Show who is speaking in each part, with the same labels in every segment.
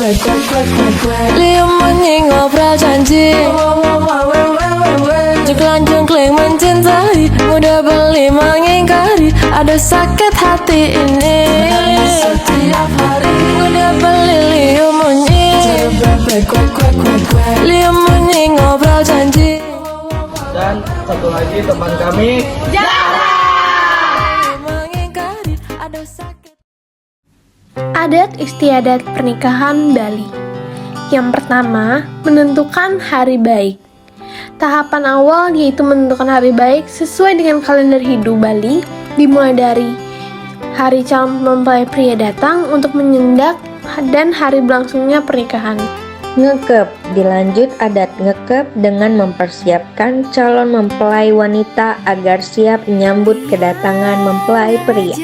Speaker 1: Liam ngobrol janji, jengklang mencintai, mudah beli mengingkari. Ada sakit hati ini setiap hari. Mudah beli Liam ngobrol janji.
Speaker 2: Dan satu lagi teman kami.
Speaker 3: Adat istiadat pernikahan Bali. Yang pertama, menentukan hari baik. Tahapan awal yaitu menentukan hari baik sesuai dengan kalender Hindu Bali, dimulai dari hari calon mempelai pria datang untuk menyendak dan hari berlangsungnya pernikahan.
Speaker 4: Ngekep, dilanjut adat ngekep dengan mempersiapkan calon mempelai wanita agar siap menyambut kedatangan mempelai pria.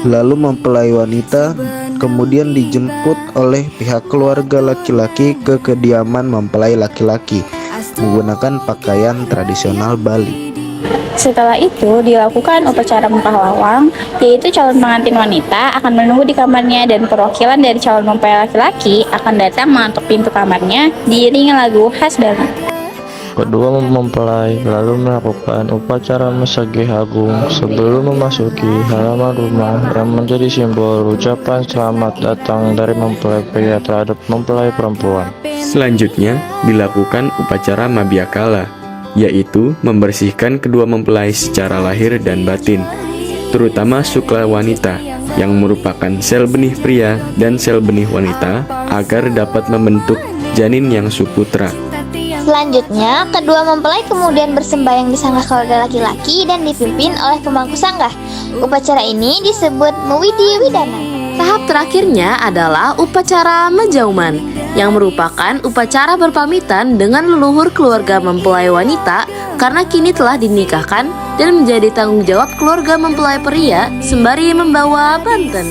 Speaker 5: Lalu mempelai wanita kemudian dijemput oleh pihak keluarga laki-laki ke kediaman mempelai laki-laki menggunakan pakaian tradisional Bali.
Speaker 6: Setelah itu dilakukan upacara muka lawang, yaitu calon pengantin wanita akan menunggu di kamarnya dan perwakilan dari calon mempelai laki-laki akan datang mengetuk pintu kamarnya diiringi lagu khas Bali.
Speaker 7: Kedua mempelai lalu melakukan upacara mesagih agung sebelum memasuki halaman rumah yang menjadi simbol ucapan selamat datang dari mempelai pria terhadap mempelai perempuan.
Speaker 8: Selanjutnya dilakukan upacara Mabiakala, yaitu membersihkan kedua mempelai secara lahir dan batin, terutama sukla wanita yang merupakan sel benih pria dan sel benih wanita agar dapat membentuk janin yang suputra.
Speaker 9: Selanjutnya, kedua mempelai kemudian bersembahyang di sangga keluarga laki-laki dan dipimpin oleh pemangku sangga. Upacara ini disebut Mewidi Widana.
Speaker 10: Tahap terakhirnya adalah upacara Majauman, yang merupakan upacara berpamitan dengan leluhur keluarga mempelai wanita karena kini telah dinikahkan dan menjadi tanggung jawab keluarga mempelai pria sembari membawa banten.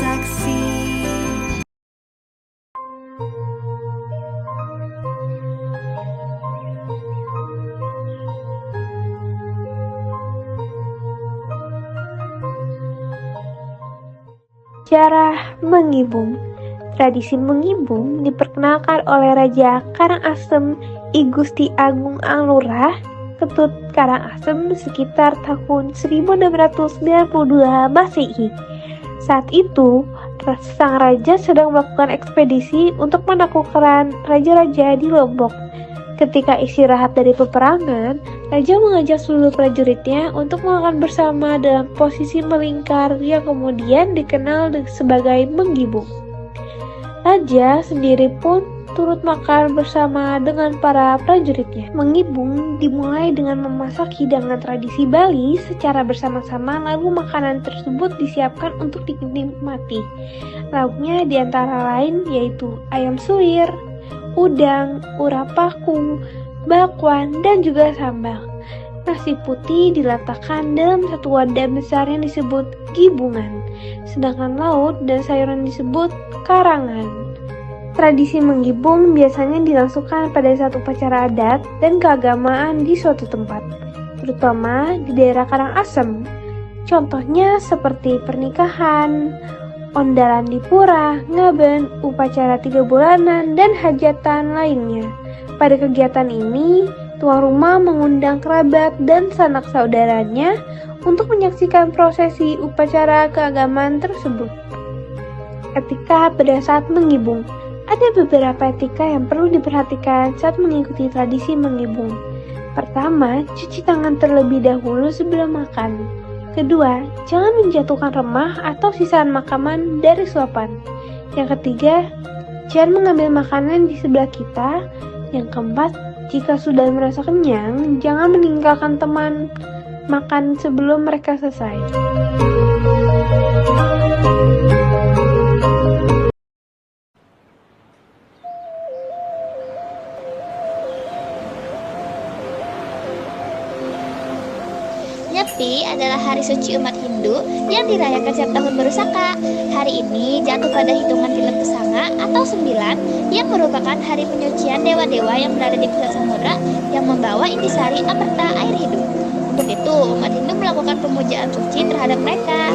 Speaker 3: Sejarah mengibung. Tradisi mengibung diperkenalkan oleh Raja Karangasem I Gusti Agung Alurah Ketut Karangasem sekitar tahun 1692 Masehi. Saat itu, sang raja sedang melakukan ekspedisi untuk menaklukkan raja-raja di Lombok. Ketika istirahat dari peperangan, raja mengajak seluruh prajuritnya untuk makan bersama dalam posisi melingkar yang kemudian dikenal sebagai menggibung. Raja sendiri pun turut makan bersama dengan para prajuritnya. Menggibung dimulai dengan memasak hidangan tradisi Bali secara bersama-sama, lalu makanan tersebut disiapkan untuk dinikmati. Lauknya diantara lain yaitu ayam suwir, udang, urapaku, bakwan, dan juga sambal. Nasi putih diletakkan dalam satu wadah besar yang disebut gibungan, sedangkan lauk dan sayuran disebut karangan. Tradisi menggibung biasanya dilangsungkan pada saat upacara adat dan keagamaan di suatu tempat, terutama di daerah Karangasem. Contohnya seperti pernikahan, ondalan di pura, ngaben, upacara 3 bulanan, dan hajatan lainnya. Pada kegiatan ini, tuan rumah mengundang kerabat dan sanak saudaranya untuk menyaksikan prosesi upacara keagamaan tersebut. Etika pada saat menggibung. Ada beberapa etika yang perlu diperhatikan saat mengikuti tradisi menggibung. Pertama, cuci tangan terlebih dahulu sebelum makan. Kedua, jangan menjatuhkan remah atau sisaan makanan dari suapan. Yang ketiga, jangan mengambil makanan di sebelah kita. Yang keempat, jika sudah merasa kenyang, jangan meninggalkan teman makan sebelum mereka selesai.
Speaker 9: Nyepi adalah hari suci umat Hindu yang dirayakan setiap tahun baru Saka. Hari ini jatuh pada hitungan Tilep Pesanga atau 9 yang merupakan hari penyucian dewa-dewa yang berada di pusat samudra yang membawa intisari amerta air hidup. Untuk itu, umat Hindu melakukan pemujaan suci terhadap mereka.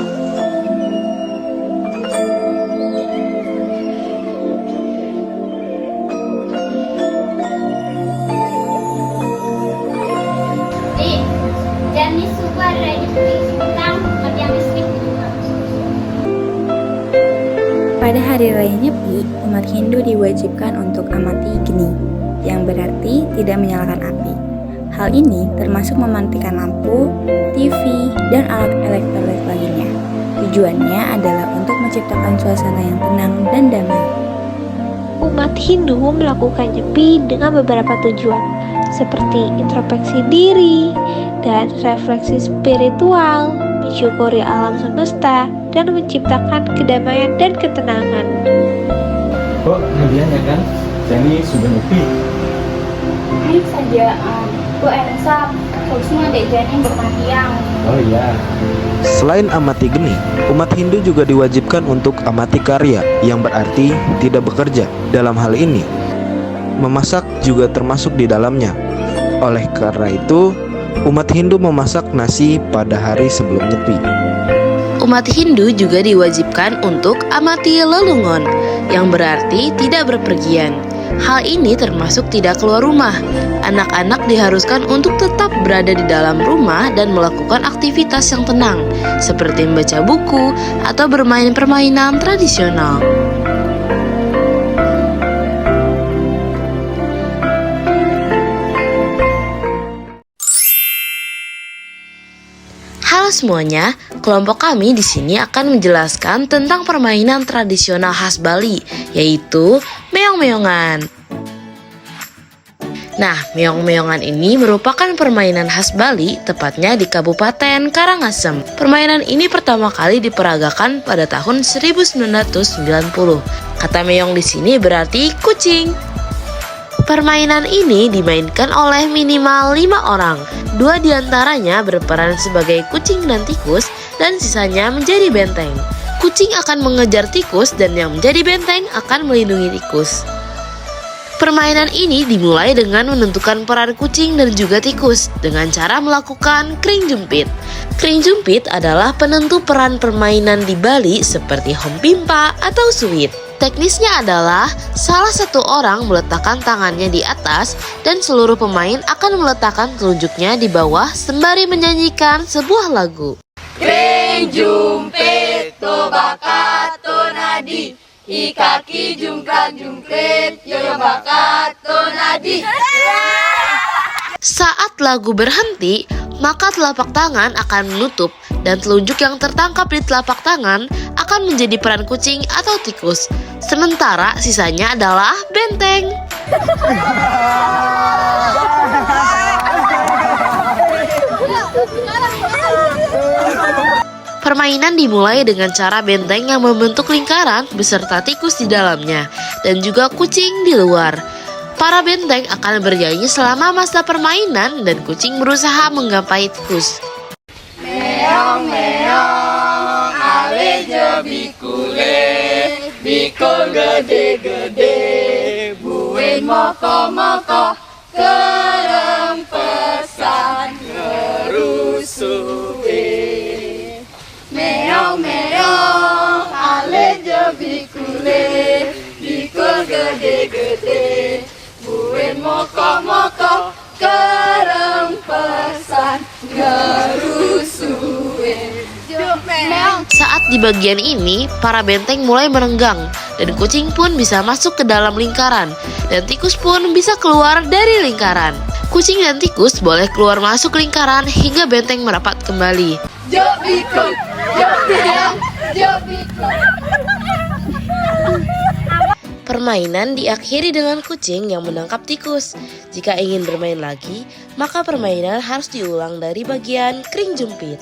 Speaker 11: hari raya Nyepi, umat Hindu diwajibkan untuk amati geni, yang berarti tidak menyalakan api. Hal ini termasuk mematikan lampu, TV, dan alat elektronik lainnya. Tujuannya adalah untuk menciptakan suasana yang tenang dan damai.
Speaker 3: Umat Hindu melakukan Nyepi dengan beberapa tujuan, seperti introspeksi diri dan refleksi spiritual, mensyukuri alam semesta, dan menciptakan kedamaian dan ketenangan.
Speaker 2: Kok kemudian ya kan? Jadi sudah nyepi.
Speaker 6: Ini saja, Bu Elsa, khususnya adek Jani bermatiang.
Speaker 2: Oh iya.
Speaker 5: Selain amati geni, umat Hindu juga diwajibkan untuk amati karya, yang berarti tidak bekerja. Dalam hal ini, memasak juga termasuk di dalamnya. Oleh karena itu, umat Hindu memasak nasi pada hari sebelum Nyepi.
Speaker 10: Umat Hindu juga diwajibkan untuk amati lelungon, yang berarti tidak berpergian. Hal ini termasuk tidak keluar rumah. Anak-anak diharuskan untuk tetap berada di dalam rumah dan melakukan aktivitas yang tenang, seperti membaca buku atau bermain permainan tradisional. Halo semuanya, kelompok kami di sini akan menjelaskan tentang permainan tradisional khas Bali, yaitu meong-meongan. Nah, meong-meongan ini merupakan permainan khas Bali, tepatnya di Kabupaten Karangasem. Permainan ini pertama kali diperagakan pada tahun 1990. Kata meong di sini berarti kucing. Permainan ini dimainkan oleh minimal 5 orang. 2 diantaranya berperan sebagai kucing dan tikus, dan sisanya menjadi benteng. Kucing akan mengejar tikus dan yang menjadi benteng akan melindungi tikus. Permainan ini dimulai dengan menentukan peran kucing dan juga tikus dengan cara melakukan kring jumpit. Kring jumpit adalah penentu peran permainan di Bali seperti hompimpa atau suit. Teknisnya adalah salah satu orang meletakkan tangannya di atas dan seluruh pemain akan meletakkan telunjuknya di bawah sembari menyanyikan sebuah lagu.
Speaker 1: Kring jumpit to bakat to nadi, ikaki jungkrat jungkrit yo bakat to nadi.
Speaker 10: Saat lagu berhenti, maka telapak tangan akan menutup dan telunjuk yang tertangkap di telapak tangan akan menjadi peran kucing atau tikus. Sementara sisanya adalah benteng. Permainan dimulai dengan cara benteng yang membentuk lingkaran beserta tikus di dalamnya dan juga kucing di luar. Para benteng akan bernyanyi selama masa permainan dan kucing berusaha menggapai tikus.
Speaker 1: Meong meong ale je bikule, bikul gede-gede, buin moko-moko, kerem pesan ngerusuwe. Meong meong ale je bikule, bikul gede-gede, buin moko-moko, kerem pesan ngerusuwe.
Speaker 10: Saat di bagian ini, para benteng mulai merenggang dan kucing pun bisa masuk ke dalam lingkaran dan tikus pun bisa keluar dari lingkaran. Kucing dan tikus boleh keluar masuk lingkaran hingga benteng merapat kembali.
Speaker 1: Jok bikul, jok meong, jok bikul.
Speaker 10: Permainan diakhiri dengan kucing yang menangkap tikus. Jika ingin bermain lagi, maka permainan harus diulang dari bagian kring jumpit.